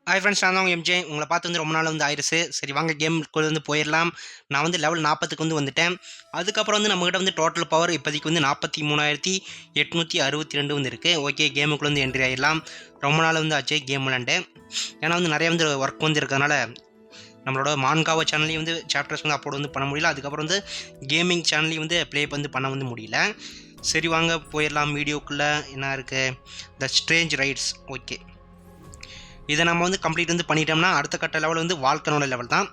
Hi friends, நான் தான் உங்கள் எம்ஜே. உங்களை பார்த்து வந்து ரொம்ப நாள் வந்து ஆயிடுச்சு. சரி வாங்க கேமுக்குள்ள வந்து போயிடலாம். நான் வந்து லெவல் 40க்கு வந்து வந்துட்டேன். அதுக்கப்புறம் வந்து நம்மகிட்ட வந்து டோட்டல் பவர் இப்போதைக்கு வந்து 43,862 வந்து இருக்குது. ஓகே, கேமுக்குள்ள வந்து என்ட்ரி ஆகிடலாம். ரொம்ப நாள் வந்து ஆச்சு கேம் விளாண்டு. ஏன்னா வந்து நிறைய வந்து ஒர்க் வந்து இருக்கிறதுனால நம்மளோட மான்காவா சேனல்லையும் வந்து சாப்டர்ஸ் வந்து அப்லோட் வந்து பண்ண முடியல. அதுக்கப்புறம் வந்து கேமிங் சேனல்லையும் வந்து ப்ளே வந்து பண்ண வந்து முடியல. சரி வாங்க போயிடலாம். வீடியோக்குள்ளே என்ன இருக்குது, த ஸ்ட்ரேஞ்ச் ரைட்ஸ். ஓகே, இதை நம்ம வந்து கம்ப்ளீட் வந்து பண்ணிட்டோம்னா அடுத்த கட்ட லெவல் வந்து வால்கனோட லெவல் தான்.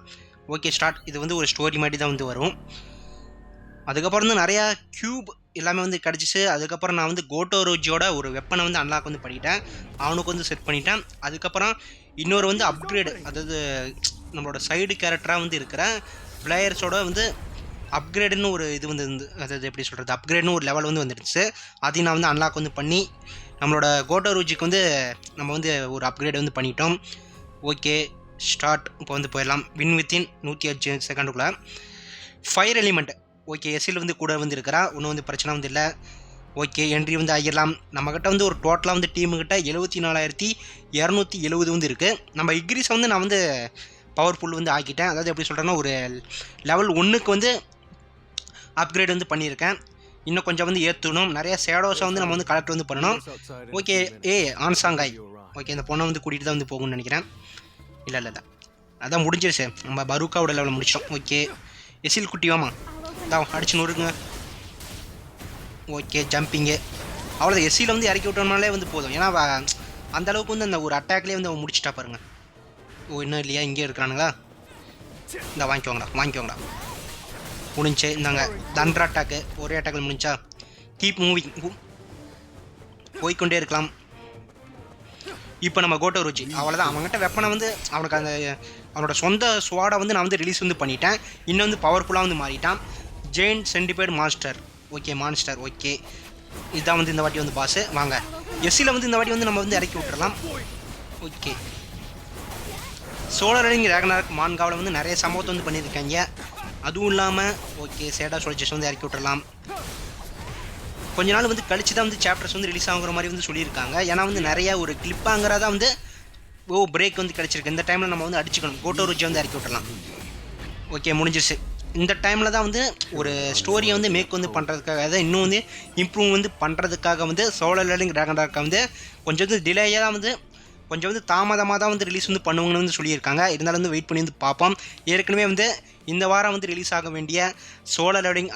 Okay start. இது வந்து ஒரு ஸ்டோரி மாதிரி தான் வந்து வரும். அதுக்கப்புறம் வந்து நிறையா க்யூப் எல்லாமே வந்து கிடச்சிச்சு. அதுக்கப்புறம் நான் வந்து கோட்டோரோஜியோட ஒரு வெப்பனை வந்து அன்லாக் வந்து பண்ணிட்டேன். அவனுக்கு வந்து செட் பண்ணிட்டேன். அதுக்கப்புறம் இன்னொரு வந்து அப்கிரேடு, அதாவது நம்மளோட சைடு கேரக்டராக வந்து இருக்கிற பிளேயர்ஸோட வந்து அப்கிரேடுன்னு ஒரு இது வந்து அதாவது எப்படி சொல்கிறது, அப்கிரேட்னு ஒரு லெவல் வந்து வந்துடுச்சு. அதையும் நான் வந்து அன்லாக் வந்து பண்ணி நம்மளோட கோட்டோரோஜிக்கு வந்து நம்ம வந்து ஒரு அப்கிரேட் வந்து பண்ணிட்டோம். Okay start. இப்போ வந்து போயிடலாம். வின் வித்தின் 108 செகண்டுக்குள்ளே. Fire element. ஓகே, எஸ்சில் வந்து கூட வந்து இருக்கிறா, ஒன்றும் வந்து பிரச்சனை வந்து இல்லை. ஓகே, என்ட்ரி வந்து ஆகிடலாம். நம்மக்கிட்ட வந்து ஒரு டோட்டலாக வந்து டீமுக்கிட்ட 74,270 வந்து இருக்குது. நம்ம இக்ரீஸை வந்து நான் வந்து பவர்ஃபுல் வந்து ஆக்கிட்டேன். அதாவது எப்படி சொல்கிறேன்னா, ஒரு லெவல் 1க்கு வந்து அப்கிரேட் வந்து பண்ணியிருக்கேன். இன்னும் கொஞ்சம் வந்து ஏற்றணும். நிறைய ஷேடோஸை வந்து நம்ம வந்து கலெக்ட் வந்து பண்ணணும். ஓகே, ஆன்சாங்காய். ஓகே, இந்த பொண்ணை வந்து கூட்டிகிட்டு தான் வந்து போகணும்னு நினைக்கிறேன். இல்லை அதான் முடிஞ்சிருச்சு. நம்ம பரூக்காவோட லெவலில் முடிச்சிட்டோம். ஓகே, எசில் குட்டி வாமா தான் அடிச்சு நொறுங்க. ஓகே, ஜம்பிங்கு அவ்வளோதான். எஸ்சியில் வந்து இறக்கி விட்டோம்னாலே வந்து போதும். ஏன்னா அந்த அளவுக்கு வந்து அந்த ஒரு அட்டாக்லேயே வந்து அவன் முடிச்சிட்டா பாருங்க. ஓ இன்னும் இல்லையா, இங்கே இருக்கிறானுங்களா? இந்த வாங்கிக்கோங்கடா முடிஞ்சு. இந்தாங்க தண்டர் அட்டாக்கு. ஒரே அட்டாக்கில் முடிஞ்சா. கீப் மூவிங், போய்கொண்டே இருக்கலாம். இப்போ நம்ம கோட்டோரோஜி அவ்வளோதான். அவங்ககிட்ட வெப்பனை வந்து அவனுக்கு அந்த அவனோட சொந்த ஸ்வாடை வந்து நான் வந்து ரிலீஸ் வந்து பண்ணிட்டேன். இன்னும் வந்து பவர்ஃபுல்லாக வந்து மாறிட்டான். Giant centipede master. Okay monster. Okay, இதுதான் வந்து இந்த வாட்டி வந்து பாஸு. வாங்க எஸ்சியில் வந்து இந்த வாட்டி வந்து நம்ம வந்து இறக்கி விட்டுறலாம். ஓகே, சோழரிங் ரேகனார்க் மான்காவில் வந்து நிறைய சம்பவத்தை வந்து பண்ணியிருக்காங்க. அதுவும் இல்லாமல் ஓகே சேடா சோல்ஜர்ஸ் வந்து இறக்கி விட்டுறலாம். கொஞ்ச நாள் வந்து கழிச்சு தான் வந்து சாப்டர்ஸ் வந்து ரிலீஸ் ஆகுற மாதிரி வந்து சொல்லியிருக்காங்க. ஏன்னா வந்து நிறையா ஒரு கிளிப்பாங்கிறதா வந்து பிரேக் வந்து கிடச்சிருக்கு. இந்த டைமில் நம்ம வந்து அடிச்சுக்கணும். கோட்டோரோஜி வந்து இறக்கி விட்டுறலாம். ஓகே முடிஞ்சிருச்சு. இந்த டைமில் தான் வந்து ஒரு ஸ்டோரியை வந்து மேக் வந்து பண்ணுறதுக்காக, அதாவது இன்னும் வந்து இம்ப்ரூவ் வந்து பண்ணுறதுக்காக வந்து சோழரிங் ரேகனார்க்கை வந்து கொஞ்சம் வந்து டிலேயாக தான் வந்து கொஞ்சம் வந்து தாமதமாக தான் வந்து ரிலீஸ் வந்து பண்ணுவாங்கன்னு வந்து சொல்லியிருக்காங்க. இருந்தாலும் வந்து வெயிட் பண்ணி வந்து பார்ப்போம். ஏற்கனவே வந்து இந்த வாரம் வந்து ரிலீஸ் ஆக வேண்டிய சோழரிங்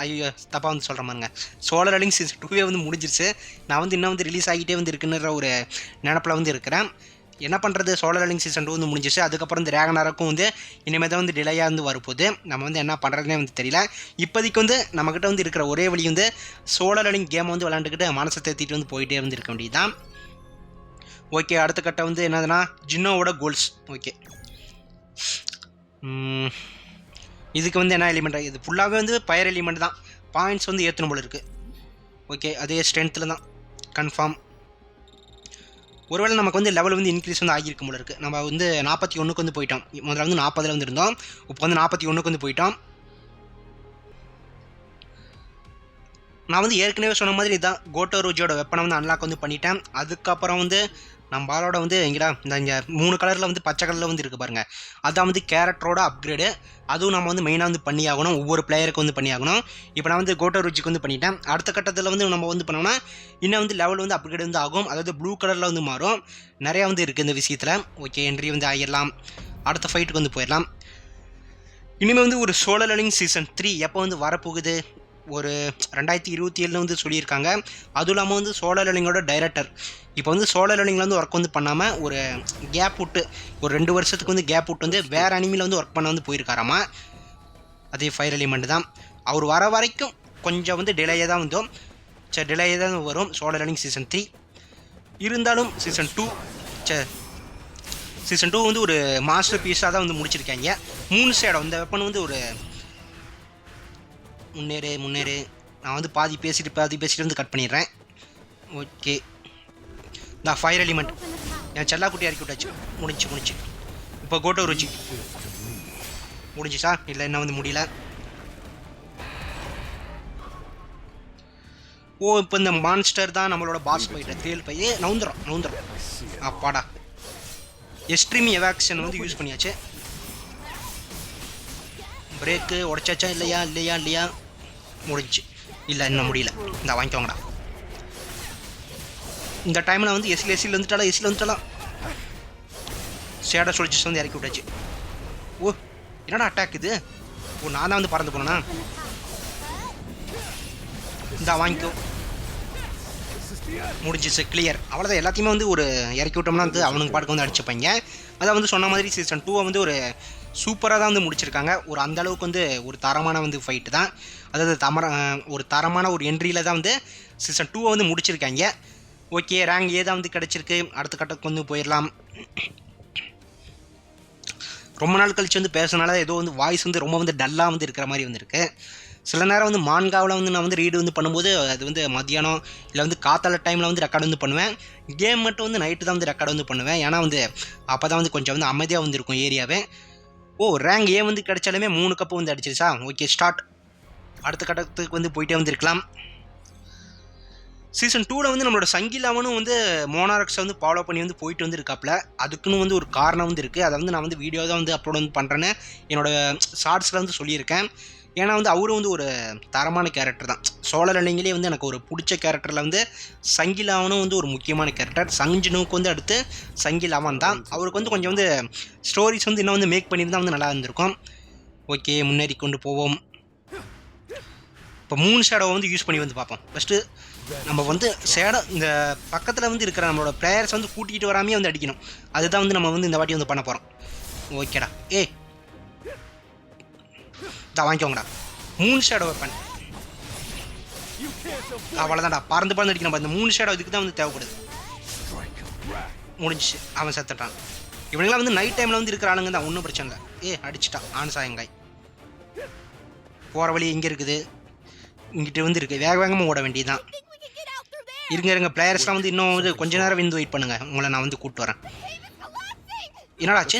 தப்பாக வந்து சொல்கிற மாதிரிங்க, சோழரிங் சீசன் 2 வந்து முடிஞ்சிருச்சு. நான் வந்து இன்னும் வந்து ரிலீஸ் ஆகிட்டே வந்து இருக்குன்ற ஒரு நினப்பில் வந்து இருக்கிறேன். என்ன பண்ணுறது, சோழரிங் சீசன் 2 வந்து முடிஞ்சிச்சு. அதுக்கப்புறம் இந்த ரேகனார்க்கும் வந்து இனிமேல் தான் வந்து டிலேயாக வந்து வரப்போகுது. நம்ம வந்து என்ன பண்ணுறதுனே வந்து தெரியல. இப்போதைக்கு வந்து நம்மக்கிட்ட வந்து இருக்கிற ஒரே வழி வந்து சோழரிங் கேமை வந்து விளாண்டுக்கிட்டு மனசை தேத்திட்டு வந்து போயிட்டே வந்து இருக்க வேண்டியது தான். ஓகே, அடுத்த கட்டம் வந்து என்னதுன்னா ஜின்னோவோட கோல்ஸ். ஓகே, இதுக்கு வந்து என்ன எலிமெண்ட், இது ஃபுல்லாகவே வந்து பயர் எலிமெண்ட் தான். பாயிண்ட்ஸ் வந்து ஏற்றணும் போல இருக்குது. ஓகே, அதே ஸ்ட்ரென்த்தில் தான் கன்ஃபார்ம். ஒருவேளை நமக்கு வந்து லெவல் வந்து இன்க்ரீஸ் வந்து ஆகியிருக்கும் போல இருக்குது. நம்ம வந்து 41க்கு வந்து போயிட்டோம். முதல்ல வந்து 40 வந்து இருந்தோம். இப்போ வந்து 41க்கு வந்து போயிட்டோம். நான் வந்து ஏற்கனவே சொன்ன மாதிரி இதான் கோட்டோரோஜியோட வெப்பனை வந்து அன்லாக் வந்து பண்ணிட்டேன். அதுக்கப்புறம் வந்து நம்ம ஆளோட வந்து எங்கடா இங்கே 3 கலரில் வந்து பச்சை கலரில் வந்து இருக்குது பாருங்கள், அதான் வந்து கேரக்டரோட அப்கிரேடு. அதுவும் நம்ம வந்து மெயினாக வந்து பண்ணியாகணும், ஒவ்வொரு பிளேயருக்கு வந்து பண்ணியாகணும். இப்போ நான் வந்து கோட்டோரோஜிக்கு வந்து பண்ணிட்டேன். அடுத்த கட்டத்தில் வந்து நம்ம வந்து பண்ணோம்னா இன்னும் வந்து லெவல் வந்து அப்கிரேட் வந்து ஆகும். அதாவது ப்ளூ கலரில் வந்து மாறும். நிறையா வந்து இருக்குது இந்த விஷயத்தில். ஓகே, என்ட்ரி வந்து ஆகிடலாம். அடுத்த ஃபைட்டுக்கு வந்து போயிடலாம். இனிமேல் வந்து ஒரு சோழரிங் சீசன் 3 எப்போ வந்து வரப்போகுது, ஒரு 2027 வந்து சொல்லியிருக்காங்க. அதுவும் இல்லாமல் வந்து சோழரிங்கோட டைரக்டர் இப்போ வந்து சோழரிங்கில் வந்து ஒர்க் வந்து பண்ணாமல் ஒரு கேப் விட்டு ஒரு 2 வருஷத்துக்கு வந்து கேப் விட்டு வந்து வேறு அனிமியில் வந்து ஒர்க் பண்ண வந்து போயிருக்காராமா. அதே ஃபயர் எலிமெண்ட் தான். அவர் வர வரைக்கும் கொஞ்சம் வந்து டிலேயாக தான் வந்தோம். சரி, டிலேயாக தான் வரும் சோழரிங் சீசன் 3. இருந்தாலும் சீசன் 2 வந்து ஒரு மாஸ்டர் பீஸாக தான் வந்து முடிச்சிருக்காங்க. 3 ஷேடோ இந்த வெப்பன் வந்து ஒரு முன்னேறு. நான் வந்து பாதி பேசிட்டு வந்து கட் பண்ணிடுறேன். ஓகே, இந்த ஃபயர் எலிமெண்ட் என் செல்லாக்குட்டி இறக்கி விட்டாச்சு. முடிஞ்சு. இப்போ கோட்டோரோஜி முடிஞ்சிச்சா? இல்லை என்ன வந்து முடியல. ஓ இப்போ இந்த மான்ஸ்டர் தான் நம்மளோட பாஸ் போயிட்டு தேல் பையே நவுந்துடும். அப்பாடா எக்ஸ்ட்ரீம் எவாக்ஷன் வந்து யூஸ் பண்ணியாச்சு. பிரேக்கு உடச்சாச்சா இல்லையா இல்லையா இல்லையா முடிஞ்சு இல்லை இன்னும் முடியல. இந்த வாங்கிக்கோங்கடா. இந்த டைமில் வந்து எஸ்சியில் வந்துட்டாலாம். ஷேடோ சோல்ஜர்ஸ் வந்து இறக்கி விட்டாச்சு. ஓ என்னடா அட்டாக் இது? ஓ நான் தான் வந்து பறந்து போனேன்னா. இந்த வாங்கிக்கோ. முடிஞ்சிச்சு கிளியர். அவ்வளோதான். எல்லாத்தையுமே வந்து ஒரு இறக்கி விட்டோம்னா வந்து அவனுக்கு பாட்டுக்கு வந்து அடிச்சுப்பாங்க. அதை வந்து சொன்ன மாதிரி சீசன் 2 வந்து ஒரு சூப்பராக தான் வந்து முடிச்சிருக்காங்க. ஒரு அந்த அளவுக்கு வந்து ஒரு தரமான வந்து ஃபைட்டு தான். அதாவது ஒரு தரமான ஒரு என்ட்ரியில் தான் வந்து சீசன் 2 வந்து முடிச்சிருக்காங்க. ஓகே ரேங்க் ஏ தான் வந்து கிடச்சிருக்கு. அடுத்த கட்டத்துக்கு வந்து போயிடலாம். ரொம்ப நாள் கழிச்சு வந்து பேசுனால ஏதோ வந்து வாய்ஸ் வந்து ரொம்ப வந்து டல்லாக வந்து இருக்கிற மாதிரி வந்துருக்கு. சில நேரம் வந்து மான்காவில் வந்து நான் வந்து ரீடு வந்து பண்ணும்போது அது வந்து மத்தியானம் இல்லை வந்து காத்தால டைமில் வந்து ரெக்கார்டு வந்து பண்ணுவேன். கேம் மட்டும் வந்து நைட்டு தான் வந்து ரெக்கார்டு வந்து பண்ணுவேன். ஏன்னா வந்து அப்போ தான் வந்து கொஞ்சம் வந்து அமைதியாக வந்து இருக்கும் ஏரியாவே. ஓ ரேங்க் ஏ வந்து கிடைச்சாலுமே 3 கப்பு வந்து அடிச்சிருச்சா. Okay start. அடுத்த கட்டத்துக்கு வந்து போயிட்டே வந்து இருக்கலாம். சீசன் 2ல் வந்து நம்மளோட சங்கிலாமனும் வந்து மோனாரக்ஸை வந்து ஃபாலோ பண்ணி வந்து போயிட்டு வந்து இருக்காப்புல. அதுக்குன்னு வந்து ஒரு காரணம் வந்து இருக்குது. அதை வந்து நான் வந்து வீடியோ தான் வந்து அப்லோட் வந்து பண்ணுறேன்னு என்னோடய ஷார்ட்ஸில் வந்து சொல்லியிருக்கேன். ஏன்னா வந்து அவரும் வந்து ஒரு தரமான கேரக்டர் தான். சோழர் அலிங்கிலே வந்து எனக்கு ஒரு பிடிச்ச கேரக்டரில் வந்து சங்கிலாமனும் வந்து ஒரு முக்கியமான கேரக்டர். சஞ்சினுக்கு வந்து அடுத்து சங்கிலாமன் தான். அவருக்கு வந்து கொஞ்சம் வந்து ஸ்டோரிஸ் வந்து இன்னும் வந்து மேக் பண்ணியிருந்தால் வந்து நல்லா இருந்திருக்கும். ஓகே முன்னேறி கொண்டு போவோம். இப்போ 3 ஷேடோவை வந்து யூஸ் பண்ணி வந்து பார்ப்போம். ஃபஸ்ட்டு நம்ம வந்து ஷேடோ இந்த பக்கத்தில் வந்து இருக்கிற நம்மளோட பிளேயர்ஸ் வந்து கூட்டிகிட்டு வராமே வந்து அடிக்கணும். அதுதான் வந்து நம்ம வந்து இந்த வாட்டி வந்து பண்ண போகிறோம். ஓகேடா. வாங்கிக்கோங்கடா. 3 ஷேடோ வெப்பன். அவ்வளோதான்டா. பறந்து அடிக்கணும். இந்த 3 ஷேடோ இதுக்கு தான் வந்து தேவைப்படுது. முடிஞ்சிச்சு. அவன் செத்துட்டான். இவனுங்களாம் வந்து நைட் டைமில் வந்து இருக்கிற ஆளுங்க தான். ஒன்றும் பிரச்சனை இல்லை. அடிச்சிட்டான் ஆன்சாயங்காய். போகிற வழி எங்கே இருக்குது? இங்கிட்ட வந்து இருக்குது. வேகமாக ஓட வேண்டியதுதான். இருங்க பிளேயர்ஸ்லாம் வந்து இன்னும் வந்து கொஞ்ச நேரம் வந்து வெயிட் பண்ணுங்கள். உங்களை நான் வந்து கூப்பிட்டு வரேன். என்னடாச்சு?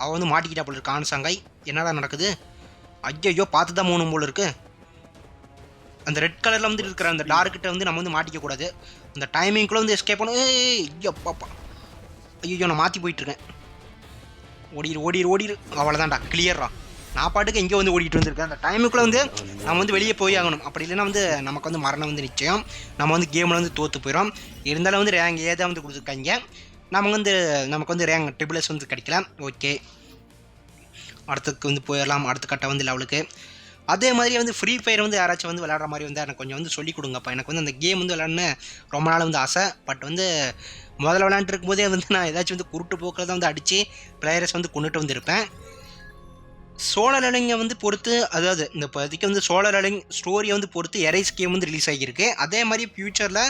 அவன் வந்து மாட்டிக்கிட்டா போல இருக்கு ஆன்சாங்காய். என்னடா நடக்குது? ஐயோ பார்த்து தான் 3 போல இருக்கு. அந்த ரெட் கலரில் வந்து இருக்கிற அந்த டார்க்கிட்ட வந்து நம்ம வந்து மாட்டிக்க கூடாது. அந்த டைமிங்குள்ளே வந்து எஸ்கேப் பண்ணணும். ஐயோப்பாப்பா. ஐயோ நான் மாற்றி போயிட்டுருக்கேன். ஓடிடு. அவ்வளோதான்டா கிளியர்ரா. நான் பாட்டுக்கு எங்கே வந்து ஓடிட்டு வந்துருக்கேன். அந்த டைமுக்குள்ளே வந்து நம்ம வந்து வெளியே போய் ஆகணும். அப்படி இல்லைன்னா வந்து நமக்கு வந்து மரணம் வந்து நிச்சயம். நம்ம வந்து கேமில் வந்து தோற்று போயிடும். இருந்தாலும் வந்து ரேங்க் ஏதான் வந்து கொடுத்துருக்காங்க. நமக்கு வந்து ரேங்க் ட்ரிபிள்எஸ் வந்து கிடைக்கலாம். ஓகே அடுத்துக்கு வந்து போயிடலாம். அடுத்த கட்டம் வந்து லெவலுக்கு. அதே மாதிரி வந்து ஃப்ரீ ஃபயர் வந்து யாராச்சும் வந்து விளையாடுற மாதிரி வந்து எனக்கு கொஞ்சம் வந்து சொல்லிக் கொடுங்கப்பா. எனக்கு வந்து அந்த கேம் வந்து விளையாடணுன்னு ரொம்ப நாள் வந்து ஆசை. பட் வந்து முதல்ல விளையாண்டுட்டு இருக்கும்போதே வந்து நான் ஏதாச்சும் வந்து குருட்டு போக்கில் தான் வந்து அடித்து பிளேயர்ஸ் வந்து கொண்டுட்டு வந்துருப்பேன். சோழர் அலிங்கை வந்து பொறுத்து, அதாவது இந்த இப்போதைக்கு வந்து சோழர் அலிங் ஸ்டோரியை வந்து பொறுத்து எரைஸ் கேம் வந்து ரிலீஸ் ஆகியிருக்கு. அதே மாதிரி ஃப்யூச்சரில்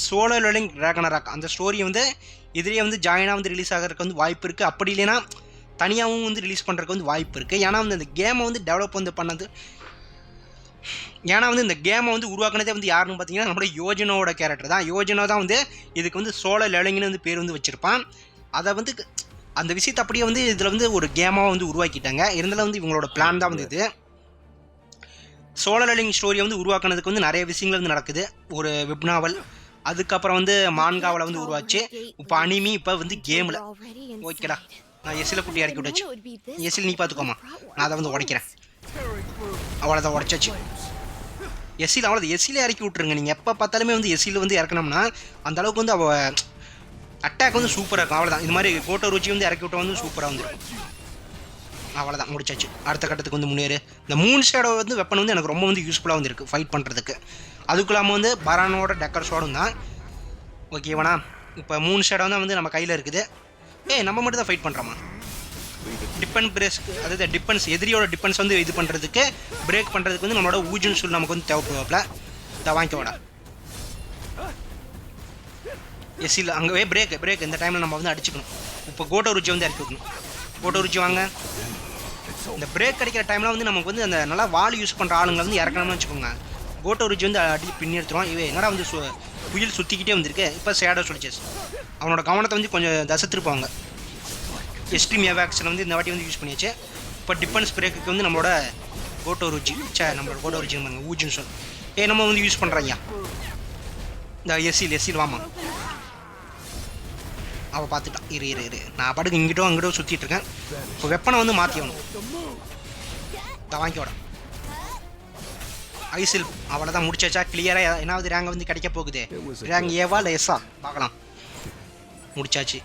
சோழர் அலிங் ராக்னராக் அந்த ஸ்டோரியை வந்து இதிலேயே வந்து ஜாயினாக வந்து ரிலீஸ் ஆகிறதுக்கு வந்து வாய்ப்பு இருக்குது. அப்படி இல்லைன்னா தனியாகவும் வந்து ரிலீஸ் பண்ணுறதுக்கு வந்து வாய்ப்பு இருக்குது. ஏன்னா வந்து இந்த கேமை வந்து டெவலப் வந்து பண்ணது, ஏன்னா வந்து இந்த கேமை வந்து உருவாக்குனதே வந்து யாருன்னு பார்த்தீங்கன்னா நம்மளோட யோஜனோட கேரக்டர் தான். யோஜனா தான் வந்து இதுக்கு வந்து சோழர் அலிங்னு வந்து பேர் வந்து வச்சுருப்பான். அதை வந்து அந்த விஷயத்தை அப்படியே வந்து இதில் வந்து ஒரு கேமாக வந்து உருவாக்கிட்டாங்க. இருந்தாலும் வந்து இவங்களோட பிளான் தான் வந்து இது. சோழர் அலிங் ஸ்டோரியை வந்து உருவாக்குனதுக்கு வந்து நிறைய விஷயங்கள் வந்து நடக்குது. ஒரு வெப் நாவல், அதுக்கப்புறம் வந்து மான்காவில் வந்து உருவாச்சு. இப்போ அனிமி, இப்போ வந்து கேமில். ஓகேடா நான் எஸ்சில் குட்டி இறக்கி விட்டாச்சு. எஸ்சில் நீ பார்த்துக்கோமா, நான் அதை வந்து உடைக்கிறேன். அவ்வளோதான் உடைச்சாச்சு. எஸ்சியில் அவ்வளோதான். எஸ்சியில் இறக்கி விட்ருங்க. நீங்கள் எப்போ பார்த்தாலுமே வந்து எஸ்சியில் வந்து இறக்கணும்னா அந்த அளவுக்கு வந்து அவள் அட்டாக் வந்து சூப்பராக இருக்கும். அவ்வளோதான். இது மாதிரி கோட்டோ ருச்சி வந்து இறக்கி விட்ட வந்து சூப்பராக வந்துருக்கும். அவ்வளோதான் முடிச்சாச்சு. அடுத்த கட்டத்துக்கு வந்து முன்னேறு. இந்த 3 ஷேடோ வந்து வெப்பன் வந்து எனக்கு ரொம்ப வந்து யூஸ்ஃபுல்லாக வந்து இருக்குது ஃபைட் பண்ணுறதுக்கு. அதுக்கு இல்லாமல் வந்து பரானோட டெக்கர் ஷோடும் தான். ஓகேவனா? இப்போ 3 ஷேடோ தான் வந்து நம்ம கையில் இருக்குது. நம்ம மட்டும் தான் ஃபைட் பண்ணுறோமா? பிரேஸ்க்கு, அதாவது டிஃபென்ஸ், எதிரியோட டிஃபென்ஸ் வந்து இது பண்ணுறதுக்கு, பிரேக் பண்ணுறதுக்கு வந்து நம்மளோட ஊஜன் சூல் நமக்கு வந்து தேவைப்படுவாப்ல. இதை வாங்கிக்கோடா. எஸ்சில் அங்கே பிரேக் இந்த டைமில் நம்ம வந்து அடிச்சுக்கணும். இப்போ கோட்டோ ருச்சி வந்து இறக்கி விடணும். கோட்டோ ருச்சி வாங்க. இந்த பிரேக் அடிக்கிற டைமில் வந்து நமக்கு வந்து அந்த நல்லா வால் யூஸ் பண்ணுற ஆளுங்களை வந்து இறக்கணும்னு வச்சுக்கோங்க. கோட்டோ ருச்சி வந்து அடி பின்னி எடுத்துருவோம். என்னடா வந்து புயல் சுற்றிக்கிட்டே வந்திருக்கு. இப்போ ஷேடோ சொல்லிச்சஸ் அவனோட கவனத்தை வந்து கொஞ்சம் தசத்திருப்பாங்க. எக்ஸ்ட்ரீம் எவாக்ஷன் வந்து இந்த வாட்டி வந்து யூஸ் பண்ணியாச்சு. இப்போ டிஃபென்ஸ் பிரேக்குக்கு வந்து நம்மளோட கோட்டோ ருச்சி நம்மளோட கோட்டோ ருச்சி பாருங்க ஊஜின்னு சொல்லி நம்ம வந்து யூஸ் பண்ணுறாங்க. இந்த எஸ்சில் வாமா. அவள் பார்த்துட்டான். இரு நான் பாட்டுக்கு இங்கிட்டோ அங்கிட்டோ சுற்றிட்டு இருக்கேன். இப்போ வெப்பனை வந்து மாற்றியணும். வாங்கிக்கோட ஐசில் அவ்வளோதான் முடிச்சாச்சா? கிளியராக என்னாவது ரேங்க் வந்து கிடைக்க போகுது. ரேங்க் ஏவா இல்லை எஸ்ஸா பார்க்கலாம். முடிச்சாச்சு.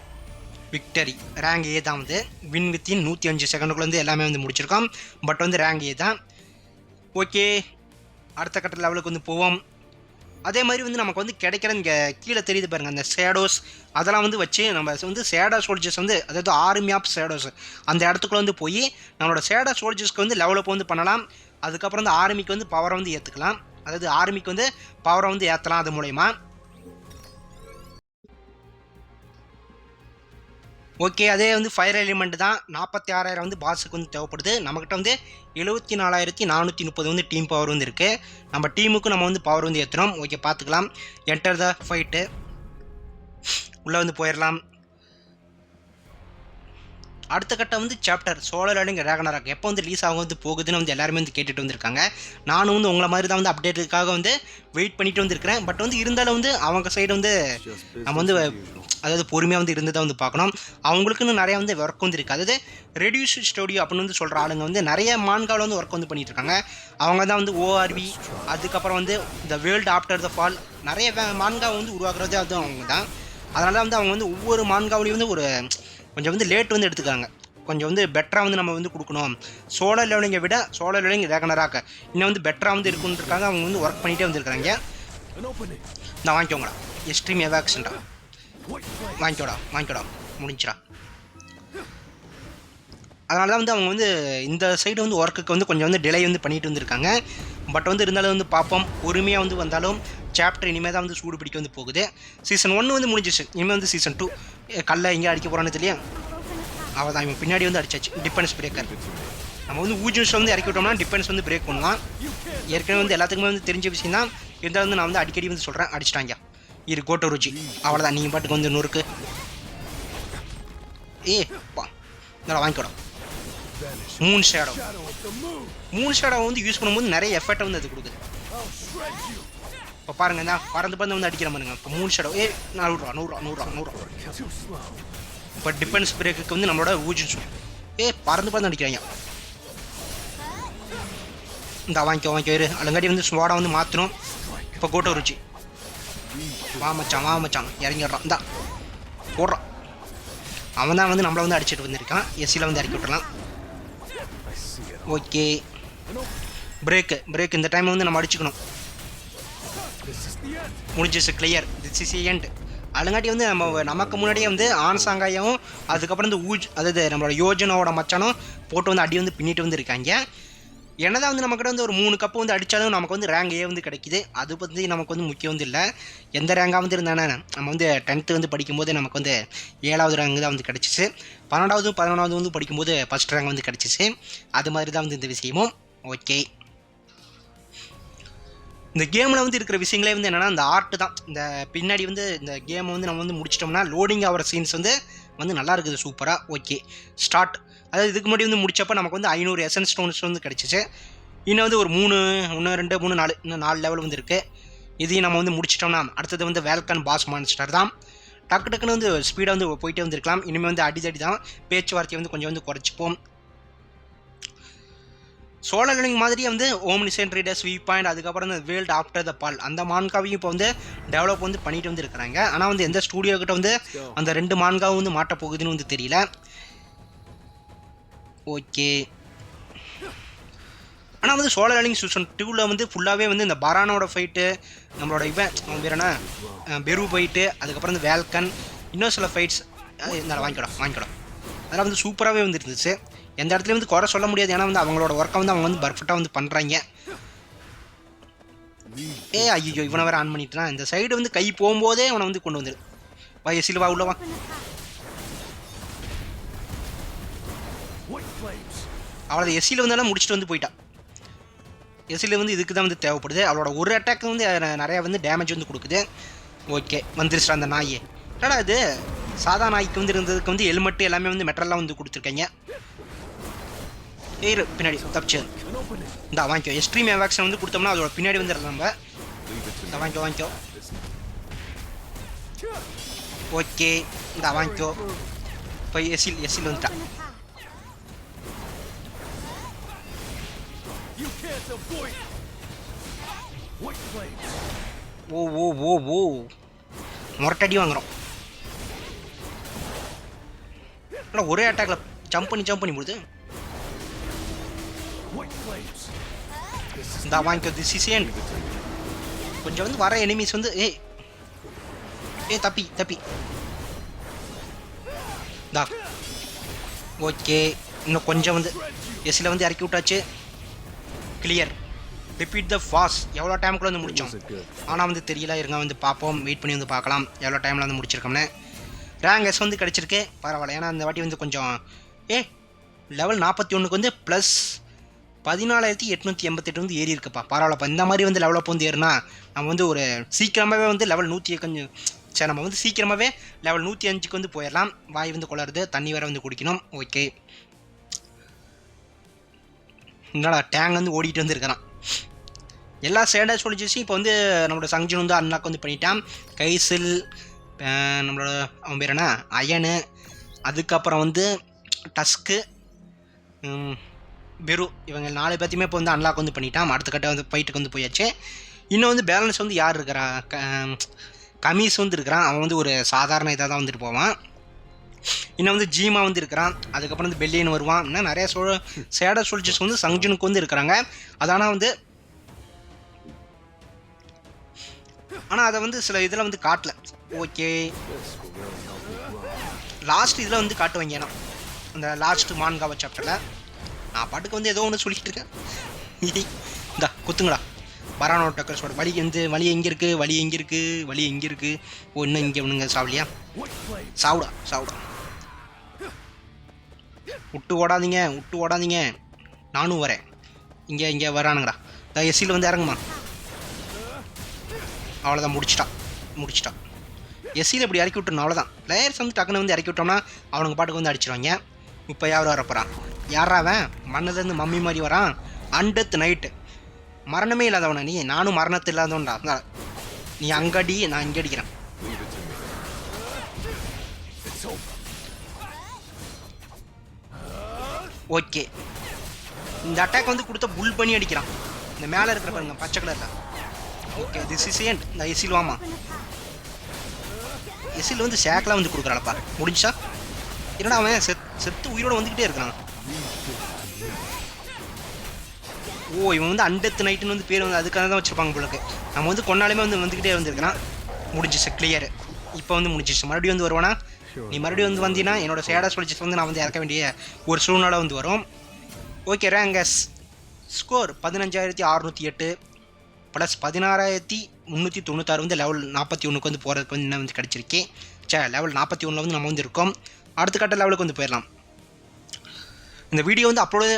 விக்டரி ரேங்க் ஏ தான் வந்து வின் வித்தின் 105 செகண்டுக்குள்ள வந்து எல்லாமே வந்து முடிச்சிருக்கோம். பட் வந்து ரேங்க் ஏ தான். ஓகே, அடுத்த கட்ட லெவலுக்கு வந்து போவோம். அதே மாதிரி வந்து நமக்கு வந்து கிடைக்கிற இங்கே கீழே தெரியுது பாருங்கள், அந்த ஷேடோஸ் அதெல்லாம் வந்து வச்சு நம்ம வந்து ஷேடோ சோல்ஜர்ஸ் வந்து அதாவது ஆர்மி ஆஃப் ஷேடோஸ் அந்த இடத்துக்குள்ள வந்து போய் நம்மளோட ஷேடோ சோல்ஜர்ஸ்க்கு வந்து லெவலப் வந்து பண்ணலாம். அதுக்கப்புறம் வந்து ஆர்மிக்கு வந்து பவரை வந்து ஏற்றுக்கலாம். அதாவது ஆர்மிக்கு வந்து பவரை வந்து ஏற்றலாம் அது மூலயமா. ஓகே, அதே வந்து ஃபயர் எலிமெண்ட் தான். 46,000 வந்து பாஸுக்கு வந்து தேவைப்படுது. நம்மக்கிட்ட வந்து 74,430 வந்து டீம் பவர் வந்து இருக்குது. நம்ம டீமுக்கு நம்ம வந்து பவர் வந்து ஏற்றுறோம். ஓகே, பார்த்துக்கலாம். என்டர் த ஃபைட்டு, உள்ளே வந்து போயிடலாம். அடுத்த கட்டம் வந்து சாப்டர் சோலோ லேர்னிங் ரேகனராக் எப்போ வந்து ரிலீஸ் ஆகும் வந்து போகுதுன்னு வந்து எல்லாருமே வந்து கேட்டுட்டு வந்திருக்காங்க. நானும் வந்து உங்களை மாதிரி தான் வந்து அப்டேட்டுக்காக வந்து வெயிட் பண்ணிட்டு வந்துருக்கிறேன். பட் வந்து இருந்தாலும் வந்து அவங்க சைடு வந்து நம்ம வந்து அதாவது பொறுமையாக வந்து இருந்ததை வந்து பார்க்கணும். அவங்களுக்குன்னு நிறையா வந்து ஒர்க் வந்து இருக்குது. அதாவது ரெடியூஸ் ஸ்டுடியோ அப்படின்னு வந்து சொல்கிற ஆளுங்க வந்து நிறைய மான்காவில் வந்து ஒர்க் வந்து பண்ணிட்டு இருக்காங்க. அவங்க தான் வந்து ஓஆர்வி, அதுக்கப்புறம் வந்து இந்த வேர்ல்டு ஆஃப்டர் த ஃபால் நிறைய மான்காவை வந்து உருவாக்குறது அது அவங்க தான். அதனால தான் வந்து அவங்க வந்து ஒவ்வொரு மான்காவிலையும் வந்து ஒரு கொஞ்சம் வந்து லேட் வந்து எடுத்துக்காங்க. கொஞ்சம் வந்து பெட்டராக வந்து நம்ம வந்து கொடுக்கணும். சோலோ லெவலிங்கை விட சோலோ லெவலிங் ரேகனராக் இன்னும் வந்து பெட்டராக வந்து இருக்குன்றிருக்காங்க. அவங்க வந்து ஒர்க் பண்ணிகிட்டே வந்துருக்காங்க. நான் வாங்கிக்கோங்கடா, எக்ஸ்ட்ரீம் எவாக்ஷன்டா, வாங்கிக்கோடா முடிஞ்சிடா. அதனால தான் வந்து அவங்க வந்து இந்த சைடு வந்து ஒர்க்குக்கு வந்து கொஞ்சம் வந்து டிலே வந்து பண்ணிட்டு வந்துருக்காங்க. பட் வந்து இருந்தாலும் வந்து பார்ப்போம். பொறுமையாக வந்து வந்தாலும் சாப்டர் இனிமேல் தான் வந்து சூடு பிடிக்க வந்து போகுது. சீசன் 1 வந்து முடிஞ்சிச்சு. இனிமேல் வந்து சீசன் 2 கல்லை எங்கே அடிக்க போகிறான்னு தெரியல. அவள் தான் இவன் பின்னாடி வந்து அடிச்சாச்சு. டிஃபென்ஸ் பிரேக்கர் நம்ம வந்து ஊஜூஸில் வந்து இறக்கி விட்டோம்னா டிஃபென்ஸ் வந்து பிரேக் பண்ணுவான். ஏற்கனவே வந்து எல்லாத்துக்குமே வந்து தெரிஞ்ச விஷயம் தான். இருந்தாலும் வந்து நான் வந்து அடிக்கடி வந்து சொல்கிறேன், அடிச்சிட்டாங்க. இரு கோட்டோ ருச்சி அவ்வளோதான். நீங்கள் பாட்டுக்கு வந்து நூறுக்கு பா நல்லா வாங்கிக்கோடும். மூன் ஷேடோ வந்து யூஸ் பண்ணும்போது நிறைய எஃபெக்ட் வந்து அது கொடுக்குது. இப்போ பாருங்க, இந்த பறந்து வந்து அடிக்கிற மாதிரிங்க. இப்போ மூன் ஷேடோ 100 இப்போ டிஃபென்ஸ் பிரேக்குக்கு வந்து நம்மளோட ஊஜின்ஸு பறந்து அடிக்கிறாங்க. இந்த வாங்கிக்கோ இரு அலங்காடி வந்து ஸ்வாடை வந்து மாற்றணும். இப்போ கோட்டோ ருச்சி வா மச்சான் இறங்கிடுறான். இந்தா போடுறான். அவன் தான் வந்து நம்மளை வந்து அடிச்சுட்டு வந்திருக்கான். எஸ்சியில் வந்து இறக்கி விட்டுறலாம். ஓகே, பிரேக் இந்த டைம் வந்து நம்ம அடிச்சுக்கணும். முடிஞ்சிச்சு, கிளியர். This is end. அதுங்காட்டி வந்து நமக்கு முன்னாடியே வந்து ஆன்சாங்காயும் அதுக்கப்புறம் இந்த அதாவது நம்மளோட யோஜனாவோட மச்சானும் போட்டு வந்து அடி வந்து பின்னிட்டு வந்து இருக்காங்க. என்னதான் வந்து நம்மக்கிட்ட வந்து ஒரு 3 கப்பு வந்து அடித்தாலும் நமக்கு வந்து ரேங்க் ஏ வந்து கிடைக்கிது. அது பற்றி நமக்கு வந்து முக்கியம் வந்து இல்லை. எந்த ரேங்காக வந்து இருந்தானே நம்ம வந்து 10th வந்து படிக்கும்போது நமக்கு வந்து 7வது ரேங்க் தான் வந்து கிடச்சிச்சு. 12வது 11வது வந்து படிக்கும்போது ஃபஸ்ட் ரேங்க் வந்து கிடச்சிச்சு. அது மாதிரி தான் வந்து இந்த விஷயமும். ஓகே, இந்த கேமில் வந்து இருக்கிற விஷயங்களே வந்து என்னென்னா இந்த ஆர்ட் தான். இந்த பின்னாடி வந்து இந்த கேமை வந்து நம்ம வந்து முடிச்சிட்டோம்னா லோடிங் ஆகிற சீன்ஸ் வந்து நல்லா இருக்குது, சூப்பராக. Okay, start. அதாவது இதுக்கு முன்னாடி வந்து முடிச்சப்போ நமக்கு வந்து 500 எசன்ஸ் ஸ்டோன்ஸ் வந்து கிடச்சிச்சு. இன்னும் வந்து ஒரு 1 2 3 4 இன்னும் 4 லெவல் வந்து இருக்குது. இதையும் நம்ம வந்து முடிச்சிட்டோம்னா அடுத்தது வந்து வேல்கன் பாஸ் மான்ஸ்டர் தான். டக்குன்னு வந்து ஸ்பீடாக வந்து போயிட்டே வந்துருக்கலாம். இனிமேல் வந்து அடிதடி தான். பேச்சுவார்த்தையை வந்து கொஞ்சம் வந்து குறைச்சிப்போம். சோலோ லேர்னிங் மாதிரியே வந்து ஓம்னிசென்ட் ரீடர்ஸ் வியூ பாயிண்ட் அதுக்கப்புறம் இந்த வேர்ல்டு ஆஃப்டர் த பால் அந்த மான்காவையும் இப்போ வந்து டெவலப் வந்து பண்ணிட்டு வந்து இருக்கிறாங்க. ஆனால் வந்து எந்த ஸ்டூடியோ கிட்ட வந்து அந்த 2 மான்காவும் வந்து மாட்ட போகுதுன்னு வந்து தெரியல. ஓகே, ஆனால் வந்து சோலோ லேர்னிங் சீசன் 2 வந்து ஃபுல்லாகவே வந்து இந்த பரானோட ஃபைட்டு, நம்மளோட இவன் வேற என்ன பெரு ஃபைட்டு, அதுக்கப்புறம் இந்த வேல்கன், இன்னும் சில ஃபைட்ஸ் இருந்தாலும் வாங்கிக்கணும். அதெல்லாம் வந்து சூப்பராகவே வந்து இருந்துச்சு. எந்த இடத்துலையும் வந்து குறை சொல்ல முடியாது. ஏன்னா வந்து அவங்களோட ஒர்க்கை வந்து அவங்க வந்து பர்ஃபெக்டாக வந்து பண்ணுறாங்க. ஐயோ இவனை வேறு ஆன் பண்ணிட்டுனா இந்த சைடு வந்து கை போகும்போதே அவனை வந்து கொண்டு வந்துரு. வா சிலுவா உள்ளவா. அவளை எஸ்சியில் வந்தாலும் முடிச்சுட்டு வந்து போயிட்டான். எஸ்சியில் வந்து இதுக்கு தான் வந்து தேவைப்படுது. அவளோட ஒரு அட்டாக் வந்து நிறையா வந்து டேமேஜ் வந்து கொடுக்குது. ஓகே, வந்துருச்சு அந்த நாயே. ஏடா இது சாதா நாய்க்கு வந்து இருந்ததுக்கு வந்து ஹெல்மெட்டு எல்லாமே வந்து மெட்டரெல்லாம் வந்து கொடுத்துருக்காங்க. பின்னாடி தப்பிச்சு இந்த வாங்கிக்கோ. எக்ஸ்ட்ரீம் எவாக்ஷன் வந்து கொடுத்தோம்னா அதோட பின்னாடி வந்துடலாம் நம்ம. இந்த வாங்கிக்கோ. ஓகே இந்த வாங்கிக்கோ. இப்போ எஸ்சில் வந்துட்டா. ஓ ஓ ஓ ஓ முரட்டடி வாங்குறோம். ஒரே அட்டாக்ல ஜம்ப் பண்ணி போடுது. இந்த வாங்கிக்கோ. This is end. கொஞ்சம் வந்து வர எனிமீஸ் வந்து ஏ தப்பி தா. ஓகே இன்னும் கொஞ்சம் வந்து எஸ்சில் வந்து இறக்கி விட்டாச்சு. கிளியர். Repeat the phase. எவ்வளோ டைமுக்குள்ள வந்து முடித்தோம் ஆனால் வந்து தெரியல. இருங்க வந்து பார்ப்போம். வெயிட் பண்ணி வந்து பார்க்கலாம் எவ்வளோ டைமில் வந்து முடிச்சிருக்கோம்னு. ரேங்க் எஸ் வந்து கிடச்சிருக்கு. பரவாயில்ல. ஏன்னா அந்த வாட்டி வந்து கொஞ்சம் லெவல் 41க்கு வந்து ப்ளஸ் 14,888 வந்து ஏறி இருக்குப்பா. பரவாயில்லப்பா. இந்த மாதிரி வந்து லெவலப் வந்து ஏறுனா நம்ம வந்து ஒரு சீக்கிரமாகவே வந்து லெவல் 105 சரி நம்ம வந்து சீக்கிரமாகவே லெவல் 105க்கு வந்து போயிடலாம். வாய் வந்து குளருது. தண்ணி வேறு வந்து குடிக்கணும். ஓகே என்னடா டேங்க் வந்து ஓடிட்டு வந்து இருக்கிறான். எல்லா சேடாக சொல்லிச்சு. இப்போ வந்து நம்மளோட சங்ஜன் வந்து அன்லாக் வந்து பண்ணிட்டான். கைசில் நம்மளோட அவன் பேர் என்ன அயனு, அதுக்கப்புறம் வந்து டஸ்க்கு, பெரு, இவங்க 4 பேர்த்தையுமே இப்போ வந்து அன்லாக் வந்து பண்ணிட்டான். அடுத்த கட்ட வந்து ஃபைட்டுக்கு வந்து போயாச்சு. இன்னும் வந்து பேலன்ஸ் வந்து யார் இருக்கிறா? கமீஸ் வந்து இருக்கிறான். அவன் வந்து ஒரு சாதாரண இதாக தான் வந்துட்டு போவான். இன்னும் வந்து ஜீமா வந்து இருக்கிறான். அதுக்கப்புறம் வந்து பெல்லியன் வருவான். இன்னும் நிறைய சேடா சோல்ஜர்ஸ் வந்து சங்ஜனுக்கு வந்து இருக்கிறாங்க. அதனால் வந்து ஆனால் அதை வந்து சில இதில் வந்து காட்டல. ஓகே லாஸ்ட் இதில் வந்து காட்டுவாங்க. ஏன்னா அந்த லாஸ்ட் மான்காவ சாப்டரில் நான் பாட்டுக்கு வந்து ஏதோ ஒன்று சொல்லிட்டு இருக்கேன். இந்தா குத்துங்களா. பரானோ டக்கர்ஸோட வழி எங்கே இருக்குது? ஓ இன்னும் இங்கே ஒன்றுங்க சாவலியா? சாவுடா. விட்டு ஓடாதீங்க. நானும் வரேன். இங்கே வரானுங்கடா. இந்த எஸ்சியில் வந்து இறங்குமா. அவ்வளோதான். முடிச்சிட்டா. எஸ்சியில் இப்படி இறக்கி விட்டுருணும். அவ்வளோதான். பிளேயர்ஸ் வந்து டக்குன்னு வந்து இறக்கி விட்டோம்னா அவனுங்க பாட்டுக்கு வந்து அடிச்சிருவாங்க. இப்போ யாரும் வரப்போகிறான்? யாராவன் மண்ணதுலேருந்து மம்மி மாதிரி வரான். அண்டத் நைட்டு மரணமே இல்லாதவனா நீ? நானும் மரணத்து இல்லாதவன்டா. நீ அங்கடி, நான் இங்கே அடிக்கிறேன். ஓகே இந்த அட்டாக் வந்து கொடுத்த புல் பண்ணி அடிக்கிறான். இந்த மேலே இருக்கிற பாருங்க பச்சை கலரில். Okay this is end. இந்த எஸ்சில் வாமா. எஸ்சில் வந்து சேக்கெலாம் வந்து கொடுக்குறாளப்பா. முடிஞ்சா என்னடா அவன் செத்து உயிரோடு வந்துக்கிட்டே இருக்கான். ஓ இவன் வந்து அண்டத்து நைட்டுன்னு வந்து பேர் வந்து அதுக்காக தான் வச்சுருப்பாங்க போலக்கு. நம்ம வந்து கொண்டாலுமே வந்து வந்துக்கிட்டே வந்துருக்கிறான். முடிஞ்சிச்சு கிளியர். இப்போ வந்து முடிஞ்சிச்சு. மறுபடியும் வந்து வருவானா? நீ மறுபடியும் வந்து வந்தீங்கன்னா என்னோட சேடா சொல்லிச்சு வந்து நான் வந்து இறக்க வேண்டிய ஒரு சூழ்நிலை வந்து வரும். ஓகே ரேங்கஸ் ஸ்கோர் 15,608 ப்ளஸ் 16,396 வந்து லெவல் 41க்கு வந்து போகிறதுக்கு வந்து என்ன வந்து கிடச்சிருக்கேன். லெவல் 41 வந்து நம்ம வந்து இருக்கோம். அடுத்த கட்ட லெவலுக்கு வந்து போயிடலாம். இந்த வீடியோ வந்து அப்லோடு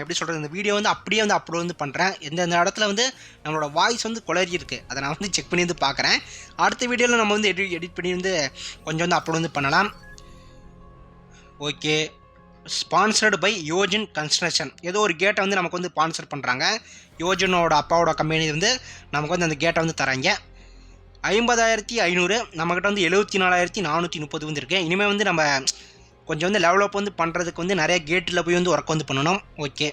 எப்படி சொல்கிறது, இந்த வீடியோ வந்து அப்படியே வந்து அப்லோட் வந்து பண்ணுறேன். எந்தெந்த இடத்துல வந்து நம்மளோட வாய்ஸ் வந்து குளறி இருக்குது அதை நான் வந்து செக் பண்ணி வந்து பார்க்குறேன். அடுத்த வீடியோவில் நம்ம வந்து எடிட் பண்ணி வந்து கொஞ்சம் வந்து அப்லோட் வந்து பண்ணலாம். ஓகே ஸ்பான்சர்டு பை யோஜின் கன்ஸ்ட்ரக்ஷன். ஏதோ ஒரு கேட்டை வந்து நமக்கு வந்து ஸ்பான்சர் பண்ணுறாங்க. யோஜனோட அப்பாவோட கம்பெனி வந்து நமக்கு வந்து அந்த கேட்டை வந்து தராங்க. 50,500 நம்மக்கிட்ட வந்து 74,430 வந்து இருக்குது. இனிமேல் வந்து நம்ம கொஞ்சம் வந்து டெவலப் வந்து பண்ணுறதுக்கு வந்து நிறைய கேட்டில் போய் வந்து ஒர்க் வந்து பண்ணணும். ஓகே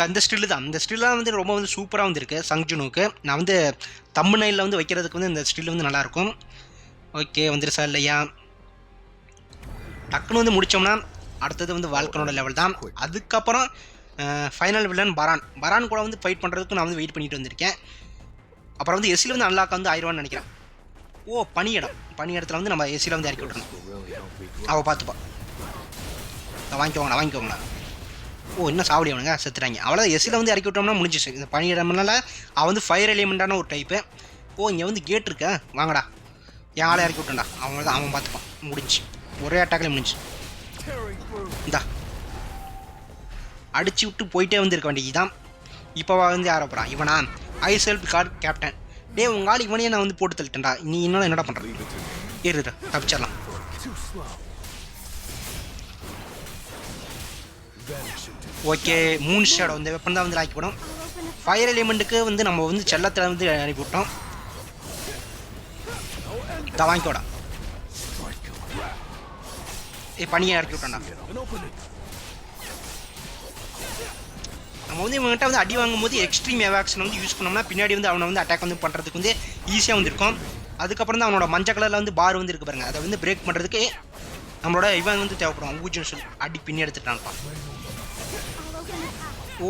இந்த ஸ்டில்லு தான். இந்த ஸ்டில்லாம் வந்து ரொம்ப வந்து சூப்பராக வந்து இருக்குது சங்ஜுனுக்கு. நான் வந்து தம்புநெயிலில் வந்து வைக்கிறதுக்கு வந்து இந்த ஸ்டில் வந்து நல்லாயிருக்கும். ஓகே வந்துருச்சா இல்லையா? டக்குன்னு வந்து முடித்தோம்னா அடுத்தது வந்து வால்கனோட லெவல் தான். அதுக்கப்புறம் ஃபைனல் வில்லன் பரான் கூட வந்து ஃபைட் பண்ணுறதுக்கு நான் வந்து வெயிட் பண்ணிட்டு வந்திருக்கேன். அப்புறம் வந்து எஸ்சியில் வந்து அன்லாக் வந்து ஆயிடுவான்னு நினைக்கிறேன். ஓ பனி இடத்துல வந்து நம்ம எஸ்சியில் வந்து இறக்கி விட்டுறணும். அவள் பார்த்துப்பா. வாங்கிக்கோங்களா. ஓ இன்னும் சாவடி அவனுங்க செத்துறாங்க. அவ்வளோதான். எஸ்சியில் வந்து இறக்கி விட்டோம்னா முடிஞ்சிச்சு. இந்த பனி இடம்னால அவன் வந்து ஃபயர் எலிமெண்ட்டான ஒரு டைப்பு. ஓ இங்கே வந்து கேட் இருக்க வாங்கடா. என் ஆளை இறக்கி விட்டேன்டா. அவன் பார்த்துப்பான். முடிஞ்சு ஒரே அட்டாக்லேயே முடிஞ்சு. இந்தா அடிச்சு விட்டு போயிட்டே வந்து இருக்க வேண்டியது தான். இப்போ வந்து யாரை போகிறான் இவனா? ஐ செல்ஃப் கார்டு கேப்டன். டே உங்கள் ஆள் இவனையே நான் வந்து போட்டு தள்ளிட்டேன்டா. நீ இன்னும் என்னடா பண்ணுறேன்? ஏறுடா தப்பிச்சிடலாம். ஓகே மூன் ஷேடோ இந்த வெப்பன் தான் வந்து ஆக்கிவிடும். ஃபயர் எலிமெண்ட்டுக்கு வந்து நம்ம வந்து செல்லத்தில் வந்து அனுப்பிவிட்டோம். இதை வாங்கிக்கோடா. பனியை இறக்கி விட்டான்டா. நம்ம வந்து இவங்ககிட்ட வந்து அடி வாங்கும்போது எக்ஸ்ட்ரீம் எவாக்ஷன் வந்து யூஸ் பண்ணோம்னா பின்னாடி வந்து அவனை வந்து அட்டாக் வந்து பண்ணுறதுக்கு வந்து ஈஸியாக வந்து இருக்கும். அதுக்கப்புறம் தான் அவனோட மஞ்சள் கலரில் வந்து பார் வந்து இருக்கு பாருங்க, அதை வந்து பிரேக் பண்ணுறதுக்கு நம்மளோட இவன் வந்து தேவைப்படும். ஊஜன் சொல்லி அடி பின்னி எடுத்துட்டான்ப்பா.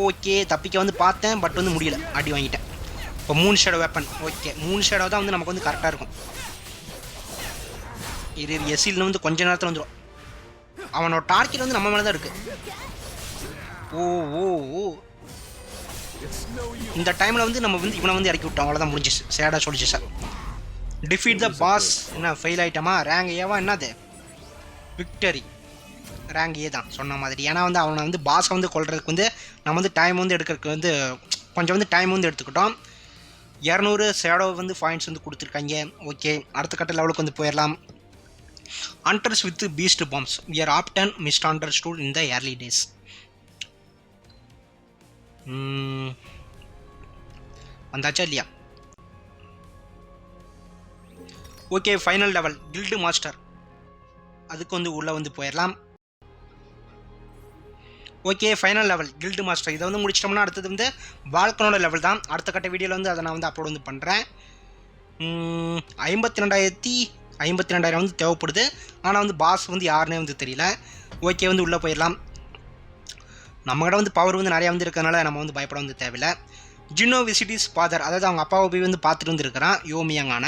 ஓகே, தப்பிக்க வந்து பார்த்தேன், பட் வந்து முடியல, அடி வாங்கிட்டேன். இப்போ Moon shadow weapon. Okay, Moon shadow தான் வந்து நமக்கு வந்து கரெக்டாக இருக்கும். இது எஸ்இல் வந்து கொஞ்ச நேரத்தில் வந்துடும். அவனோட டார்கெட் வந்து நம்ம மேலே தான் இருக்குது. ஓ ஓ ஓ இந்த டைமில் வந்து நம்ம வந்து இவனை வந்து இறக்கி விட்டோம். அவ்வளோதான், முடிஞ்சிச்சு. சேடாக சொல்லிச்சு சார். Defeat the boss. என்ன ஃபெயில் ஆகிட்டோமா? ரேங்க் ஏவா? என்னது விக்டரி? ரேங்க் ஏ தான் சொன்ன மாதிரி. ஏன்னா வந்து அவனை வந்து பாஸை வந்து கொள்றதுக்கு வந்து நம்ம வந்து டைம் வந்து எடுக்கிறதுக்கு வந்து கொஞ்சம் வந்து டைம் வந்து எடுத்துக்கிட்டோம். 200 ஷேடோ வந்து பாயிண்ட்ஸ் வந்து கொடுத்துருக்காங்க. ஓகே, அடுத்த கட்ட லெவலுக்கு வந்து போயிடலாம். Hunters with beast bombs. We are often misunderstood in the early days. வந்தாச்சா இல்லையா? Okay, final level guild master. அதுக்கு வந்து உள்ளே வந்து போயிடலாம். Okay, final level guild master. இதை வந்து முடிச்சிட்டோம்னா அடுத்தது வந்து பால்கனோட லெவல் தான். அடுத்த கட்ட வீடியோவில் வந்து அதை நான் வந்து அப்லோட் வந்து பண்ணுறேன். 52,000 வந்து தேவைப்படுது. ஆனால் வந்து பாஸ் வந்து யாருன்னே வந்து தெரியல. ஓகே, வந்து உள்ளே போயிடலாம். நம்மகிட்ட வந்து பவர் வந்து நிறையா வந்து இருக்கிறதுனால நம்ம வந்து பயப்பட வந்து தேவையில்லை. ஜினோ விசிட்டிஸ் ஃபாதர், அதாவது அவங்க அப்பாவை போய் வந்து பார்த்துட்டு வந்துருக்கிறான் யோமியாங்கான.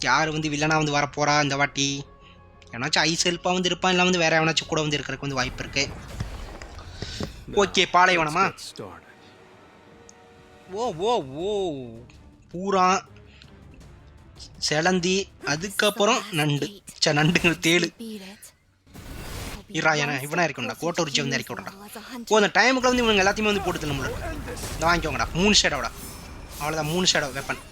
யார் வந்து வில்லனாக வந்து வரப்போகிறா இந்த வாட்டி? எவனாச்சும் ஐஸ் ஹெல்ப்பாக வந்து இருப்பான், இல்லை வந்து வேறு எவனாச்சும் கூட வந்து இருக்கிறதுக்கு வந்து வாய்ப்பு இருக்குது. ஓகே, பாலைவனமா? ஓ ஓ ஓ பூரா செலந்தி, அதுக்கப்புறம் நண்டு. நண்டுங்க தேளு. இவனா இருக்கும்டா, கோட்டை உரிச்சி வந்து இறக்கி விட்றா. ஓ, அந்த டைமுக்குள்ள வந்து இவங்க எல்லாத்தையுமே வந்து போட்டு நம்மள இந்த வாங்கிக்கோங்கடா. 3 ஷேடோடா. அவ்வளோதான், 3 ஷேடோ வெப்பன்.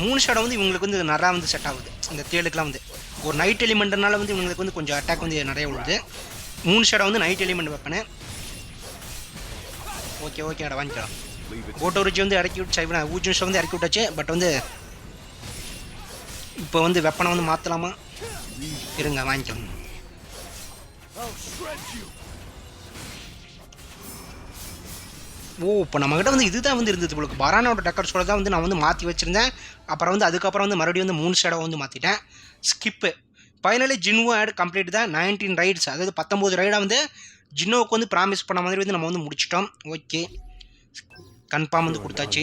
3 ஷேடோ வந்து இவங்களுக்கு வந்து நிறையா வந்து செட் ஆகுது. இந்த தேளுக்குலாம் வந்து ஒரு நைட் எலிமெண்ட்னால வந்து இவங்களுக்கு வந்து கொஞ்சம் அட்டாக் வந்து நிறைய விழுது. 3 ஷேடோ வந்து நைட் எலிமெண்ட் வெப்பனு. ஓகே ஓகேடா, வாங்கிக்கலாம். கோட்டை உரிச்சி வந்து இறக்கி விட்டு இவனை ஊஜன்ஸ் வந்து இறக்கி விட்டாச்சு. பட் வந்து இப்போ வந்து வெப்பனை வந்து மாற்றலாமா? இருங்க, வாங்கிக்கோங்க. ஓ, இப்போ நம்மகிட்ட வந்து இதுதான் வந்து இருந்தது உங்களுக்கு. பரானோட டக்கர்ஸோட தான் வந்து நான் வந்து மாற்றி வச்சுருந்தேன். அப்புறம் வந்து அதுக்கப்புறம் வந்து மறுபடியும் வந்து 3 ஷேடோ வந்து மாற்றிட்டேன். ஸ்கிப்பு. ஃபைனலி ஜின்வோ ஆட் கம்ப்ளீட் தான் 19 ரைட்ஸ், அதாவது 19 ரைடாக வந்து ஜின்னோவுக்கு வந்து ப்ராமிஸ் பண்ண மாதிரி வந்து நம்ம வந்து முடிச்சிட்டோம். ஓகே, கன்ஃபார்ம் வந்து கொடுத்தாச்சு.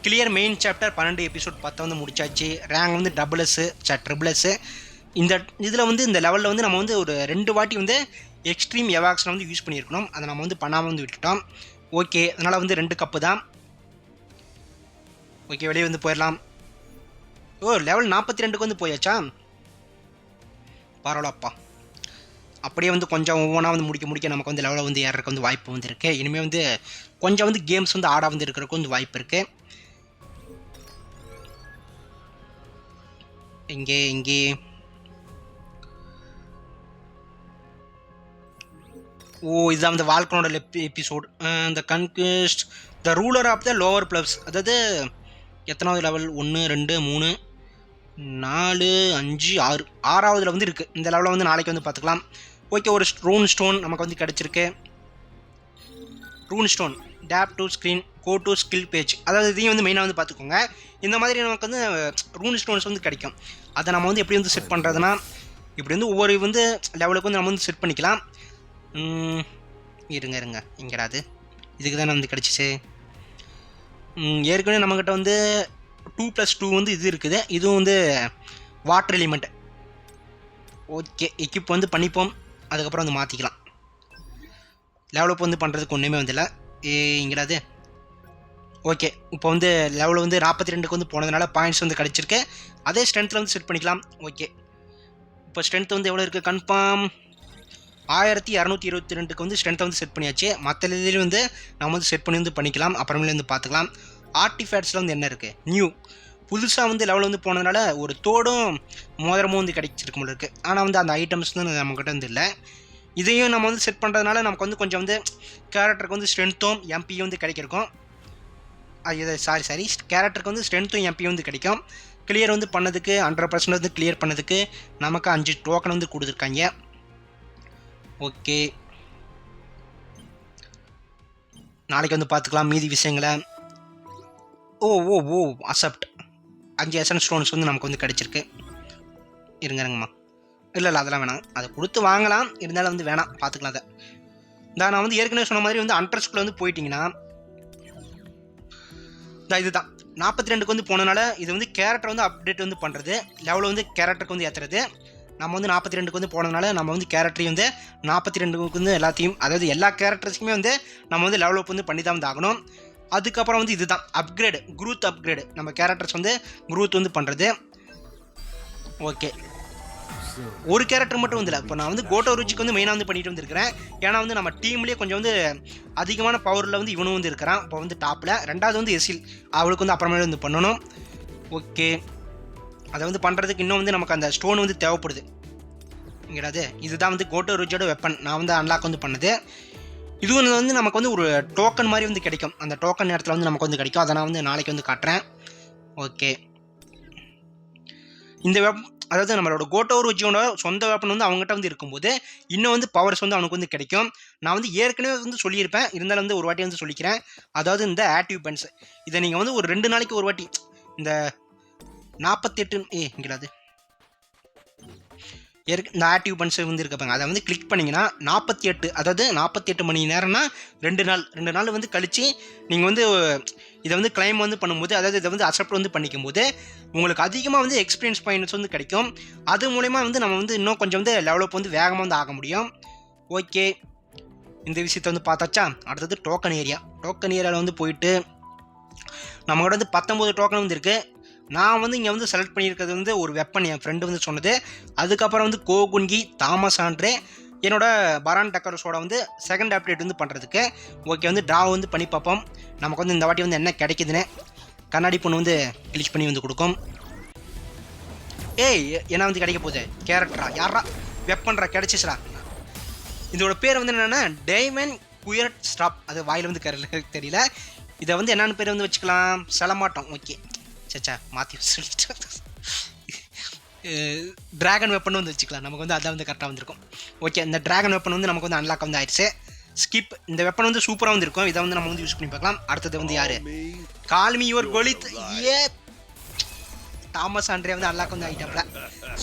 கிளியர் மெயின் சாப்டர் 12 எபிசோட் 10 வந்து முடிச்சாச்சு. ரேங்க் வந்து ட்ரிபிள்எஸ். இந்த இதில் வந்து இந்த லெவலில் வந்து நம்ம வந்து ஒரு 2 வாட்டி வந்து எக்ஸ்ட்ரீம் எவாக்ஷனை வந்து யூஸ் பண்ணியிருக்கணும். அதை நம்ம வந்து பண்ணாமல் வந்து விட்டுட்டோம். ஓகே, அதனால் வந்து 2 கப்பு தான். ஓகே, வெளியே வந்து போயிடலாம். ஓ, லெவல் 42க்கு வந்து போயாச்சா? பரவாயில்லப்பா. அப்படியே வந்து கொஞ்சம் ஒவ்வொன்றா வந்து முடிக்க நமக்கு வந்து லெவலில் வந்து ஏறதுக்கு வந்து வாய்ப்பு வந்து இருக்குது. இனிமேல் வந்து கொஞ்சம் வந்து கேம்ஸ் வந்து ஆட வந்து இருக்கிறதுக்கு வந்து வாய்ப்பு இருக்குது. இங்கே ஓ, இதுதான் அந்த வால்கனோட episode. The conquest the ruler of the lower bluffs. அதாவது எத்தனாவது லெவல்? 1 2 3 4 5 6 6வதுல வந்து இருக்குது. இந்த லெவலில் வந்து நாளைக்கு வந்து பார்த்துக்கலாம். ஓகே, ஒரு ரூன் ஸ்டோன் நமக்கு வந்து கிடச்சிருக்கு. Rune stone tap to screen go to skill page. அதாவது இதையும் வந்து மெயினாக வந்து பார்த்துக்கோங்க. இந்த மாதிரி நமக்கு வந்து ரூன் ஸ்டோன்ஸ் வந்து கிடைக்கும். அதை நம்ம வந்து எப்படி வந்து செட் பண்ணுறதுனா, இப்படி வந்து ஒவ்வொரு வந்து லெவலுக்கு வந்து நம்ம வந்து செட் பண்ணிக்கலாம். இருங்க இங்கடாது இதுக்கு தானே வந்து கிடச்சிச்சு. ஏற்கனவே நம்மக்கிட்ட வந்து 2+2 வந்து இது இருக்குது. இதுவும் வந்து வாட்டர் எலிமெண்ட். ஓகே, எக்யூப் வந்து பண்ணிப்போம். அதுக்கப்புறம் வந்து மாற்றிக்கலாம். லெவலப் வந்து பண்ணுறதுக்கு ஒன்றுமே வந்துடல. இங்கடாது ஓகே, இப்போ வந்து லெவலில் வந்து 42க்கு வந்து போனதுனால பாயிண்ட்ஸ் வந்து கிடச்சிருக்கு. அதே ஸ்ட்ரென்த்தில் வந்து செட் பண்ணிக்கலாம். ஓகே, இப்போ ஸ்ட்ரென்த் வந்து எவ்வளோ இருக்குது? கன்ஃபார்ம் 1222க்கு வந்து ஸ்ட்ரென்த்தை வந்து செட் பண்ணியாச்சு. மற்ற இதுலேயும் வந்து நம்ம வந்து செட் பண்ணி வந்து பண்ணிக்கலாம். அப்புறமேலே வந்து பார்த்துக்கலாம். ஆர்டிஃபேக்ட்ஸில் வந்து என்ன இருக்குது? நியூ புதுசாக வந்து லெவலில் வந்து போனதுனால ஒரு தோடும் மோதிரமும் வந்து கிடைச்சிருக்கு போல இருக்குது. ஆனால் வந்து அந்த ஐட்டம்ஸ் வந்து நம்மக்கிட்ட வந்து இல்லை. இதையும் நம்ம வந்து செட் பண்ணுறதுனால நமக்கு வந்து கொஞ்சம் வந்து கேரக்டருக்கு வந்து ஸ்ட்ரென்த்தும் எம்பியும் வந்து கிடைக்கிருக்கும். இது சாரி கேரக்டருக்கு வந்து ஸ்ட்ரென்த்தும் எம்பி வந்து கிடைக்கும். கிளியர் வந்து பண்ணதுக்கு 100% வந்து கிளியர் பண்ணதுக்கு நமக்கு 5 டோக்கன் வந்து கொடுத்துருக்காங்க. ஓகே, நாளைக்கு வந்து பார்த்துக்கலாம் மீதி விஷயங்களை. ஓ ஓ ஓ அக்செப்ட் 5 எசன்ஸ் ஸ்டோன்ஸ் வந்து நமக்கு வந்து கிடச்சிருக்கு. இருங்கம்மா, இல்லை அதெல்லாம் வேணாம், அதை கொடுத்து வாங்கலாம், இருந்தாலும் வந்து வேணாம், பார்த்துக்கலாம். அதை நான் வந்து ஏற்கனவே சொன்ன மாதிரி வந்து அண்ட்ரஸ்குள்ளே வந்து போயிட்டீங்கன்னா இதுதான் 42க்கு வந்து போனதுனால இது வந்து கேரக்டர் வந்து அப்டேட் வந்து பண்ணுறது, லெவலில் வந்து கேரக்டருக்கு வந்து ஏற்றுறது. நம்ம வந்து 42க்கு வந்து போனதுனால நம்ம வந்து கேரக்டரையும் வந்து 42க்கு வந்து எல்லாத்தையும், அதாவது எல்லா கேரக்டர்ஸுக்குமே வந்து நம்ம வந்து லெவல் அப் வந்து பண்ணி தான் வந்து ஆகணும். அதுக்கப்புறம் வந்து இதுதான் அப்கிரேடு, குரூத் அப்கிரேடு, நம்ம கேரக்டர்ஸ் வந்து குரூத் வந்து பண்ணுறது. ஓகே, ஒரு கேரக்டர் மட்டும் வந்து இல்லை, இப்போ நான் வந்து கோட்டோ ருச்சிக்கு வந்து மெயினாக வந்து பண்ணிட்டு வந்துருக்கிறேன். ஏன்னா வந்து நம்ம டீம்லேயே கொஞ்சம் வந்து அதிகமான பவரில் வந்து இவனும் வந்து இருக்கிறான் இப்போ வந்து டாப்பில். ரெண்டாவது வந்து எசில், அவளுக்கு வந்து அப்புறமேலே வந்து பண்ணணும். ஓகே, அதை வந்து பண்ணுறதுக்கு இன்னும் வந்து நமக்கு அந்த ஸ்டோன் வந்து தேவைப்படுது. இங்கடாது இதுதான் வந்து கோட்டோ ருச்சியோட வெப்பன் நான் வந்து அன்லாக் வந்து பண்ணது. இது வந்து நமக்கு வந்து ஒரு டோக்கன் மாதிரி வந்து கிடைக்கும், அந்த டோக்கன் நேரத்தில் வந்து நமக்கு வந்து கிடைக்கும். அதை நான் வந்து நாளைக்கு வந்து காட்டுறேன். ஓகே, இந்த அதாவது நம்மளோட கோட்டோ ருச்சியோட சொந்த வெப்பன் வந்து அவங்ககிட்ட வந்து இருக்கும்போது இன்னும் வந்து பவர்ஸ் வந்து அவனுக்கு வந்து கிடைக்கும். நான் வந்து ஏற்கனவே வந்து சொல்லியிருப்பேன், இருந்தாலும் வந்து ஒரு வாட்டி வந்து சொல்லிக்கிறேன். அதாவது இந்த ஆக்டிவ் பென்ஸ் இதை நீங்கள் வந்து ஒரு 2 நாளைக்கு ஒரு வாட்டி இந்த 48 இங்கடாது இந்த ஆக்டிவ் பன்ஸ் வந்து இருப்பாங்க, அதை வந்து கிளிக் பண்ணிங்கன்னா 48, அதாவது 48 மணி நேரம்னா 2 நாள் வந்து கழித்து நீங்கள் வந்து இதை வந்து கிளைம் வந்து பண்ணும்போது, அதாவது இதை வந்து அக்செப்ட் வந்து பண்ணிக்கும் போது உங்களுக்கு அதிகமாக வந்து எக்ஸ்பீரியன்ஸ் பாயிண்ட்ஸ் வந்து கிடைக்கும். அது மூலமா வந்து நம்ம வந்து இன்னும் கொஞ்சம் வந்து லெவலப் வந்து வேகமாக வந்து ஆக முடியும். ஓகே, இந்த விஷயத்தை வந்து பார்த்தாச்சா. அடுத்தது டோக்கன் ஏரியாவில் வந்து போயிட்டு நம்மகிட்ட வந்து 19 டோக்கன் வந்து இருக்குது. நான் வந்து இங்கே வந்து செலக்ட் பண்ணியிருக்கிறது வந்து ஒரு வெப்பன், என் ஃப்ரெண்டு வந்து சொன்னது. அதுக்கப்புறம் வந்து கோகுன்கி, தாமஸ் ஆண்ட்ரே, என்னோட பரான் டக்கர்ஸோட வந்து செகண்ட் அப்டேட் வந்து பண்ணுறதுக்கு. ஓகே, வந்து ட்ரா வந்து பண்ணி பார்ப்போம் நமக்கு வந்து இந்த வாட்டி வந்து என்ன கிடைக்குதுன்னு. கண்ணாடி பொண்ணு வந்து கிளிக் பண்ணி வந்து கொடுக்கும். என்ன வந்து கிடைக்க போகுது, கேரக்டரா யாரா வெப்பன்ரா கிடைச்சிச்சுரா. இதோட பேர் வந்து என்னென்னா டைமண்ட் குயர்ட் ஸ்டாப், அது வாயில் வந்து தெரியல. இதை வந்து என்னென்னு பேர் வந்து வச்சுக்கலாம், செலமாட்டோம். ஓகே, சச்சா மாற்றி ட்ராகன் வெப்பன் வந்து வச்சுக்கலாம், நமக்கு வந்து அதான் வந்து கரெக்டாக வந்திருக்கும். ஓகே, இந்த ட்ராகன் வெப்பன் வந்து நமக்கு வந்து அன்லாக் வந்து ஆயிடுச்சு. ஸ்கிப், இந்த வெப்பன் வந்து சூப்பராக வந்து இருக்கும், இதை வந்து நம்ம வந்து யூஸ் பண்ணி பார்க்கலாம். அடுத்தது வந்து யார், கால்மி யுவர் கோலித். தாமஸ் ஆண்ட்ரே வந்து அன்லாக் வந்து ஆகிட்டாப்ல,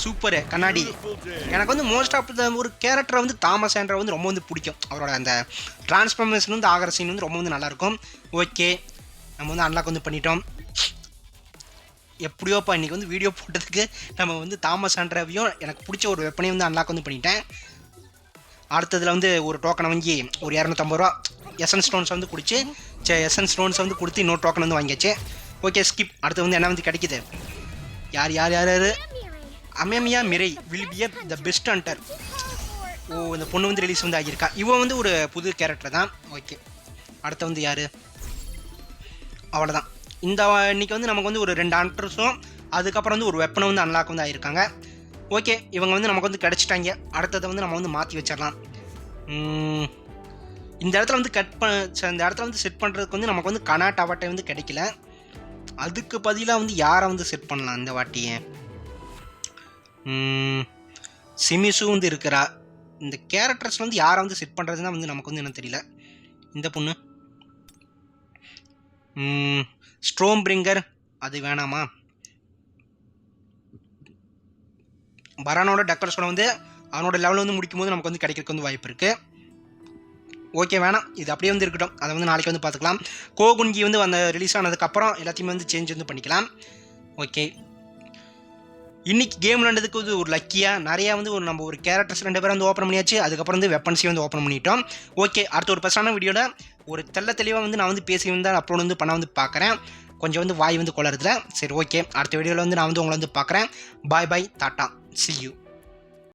சூப்பரு கண்ணாடி. எனக்கு வந்து மோஸ்ட் ஆஃப் த ஒரு கேரக்டரை வந்து தாமஸ் ஆண்ட்ரே வந்து ரொம்ப வந்து பிடிக்கும். அவரோட அந்த டிரான்ஸ்ஃபர்மேஷன் வந்து ஆகிற சீன் வந்து ரொம்ப வந்து நல்லாயிருக்கும். ஓகே, நம்ம வந்து அன்லாக் வந்து பண்ணிட்டோம். எப்படியோப்பா இன்றைக்கி வந்து வீடியோ போட்டதுக்கு நம்ம வந்து தாமஸ் ஆண்ட்ரேவையும் எனக்கு பிடிச்ச ஒரு வெப்பனையும் வந்து அன்லாக் வந்து பண்ணிட்டேன். அடுத்ததில் வந்து ஒரு டோக்கனை வாங்கி ஒரு 250 ரூபா எசன்ஸ் ஸ்டோன்ஸ் வந்து குடிச்சு எசன்ஸ் ஸ்டோன்ஸ் வந்து கொடுத்து இன்னொரு டோக்கன் வந்து வாங்கியாச்சு. Okay, skip. அடுத்து வந்து என்ன வந்து கிடைக்குது, யார் Amemiya Mirai will be the best hunter. இந்த பொண்ணு வந்து ரிலீஸ் வந்து ஆகியிருக்கா, இவன் வந்து ஒரு புது கேரக்டர் தான். ஓகே, அடுத்து வந்து யார், அவ்வளோதான். இந்த இன்றைக்கி வந்து நமக்கு வந்து ஒரு 2 ஹண்டர்ஸும் அதுக்கப்புறம் வந்து ஒரு வெப்பனை வந்து அன்லாக் வந்து ஆகியிருக்காங்க. ஓகே, இவங்க வந்து நமக்கு வந்து கிடச்சிட்டாங்க. அடுத்ததை வந்து நம்ம வந்து மாற்றி வச்சிடலாம். இந்த இடத்துல வந்து இந்த இடத்துல வந்து செட் பண்ணுறதுக்கு வந்து நமக்கு வந்து கனாட் அவாட்டை வந்து கிடைக்கல. அதுக்கு பதிலாக வந்து யாரை வந்து செட் பண்ணலாம் இந்த வாட்டியே, சிமிசு வந்து இருக்கிறா. இந்த கேரக்டர்ஸ் வந்து யாரை வந்து செட் பண்ணுறதுன்னா வந்து நமக்கு வந்து என்ன தெரியல. இந்த பொண்ணு ஸ்ட்ரோம் பிரிங்கர், அது வேணாமா. பரானோட டக்கர்ஸோட வந்து அவனோட லெவலில் வந்து முடிக்கும் போது நமக்கு வந்து கிடைக்கிறதுக்கு வந்து வாய்ப்பு இருக்குது. ஓகே, வேணாம், இது அப்படியே வந்து இருக்கட்டும், அதை வந்து நாளைக்கு வந்து பார்த்துக்கலாம். கோகுன்கி வந்து அந்த ரிலீஸ் ஆனதுக்கப்புறம் எல்லாத்தையுமே வந்து சேஞ்ச் வந்து பண்ணிக்கலாம். ஓகே, இன்றைக்கி கேம் விளாண்டதுக்கு வந்து ஒரு லக்கியாக நிறையா வந்து நம்ம ஒரு கேரக்டர்ஸ் 2 பேரும் வந்து ஓப்பன் பண்ணியாச்சு. அதுக்கப்புறம் வந்து வெப்பன்ஸையும் வந்து ஓப்பன் பண்ணிட்டோம். ஓகே, அடுத்த ஒரு பெஸ்ட்டான வீடியோவில் ஒரு தெளிவாக வந்து நான் வந்து பேசி வந்து அப்லோட் வந்து பண்ண வந்து பார்க்குறேன். கொஞ்சம் வந்து வாய் வந்து கொளருதுல. சரி, ஓகே, அடுத்த வீடியோவில் வந்து நான் வந்து உங்களை வந்து பார்க்குறேன். பாய் டாட்டா, see you.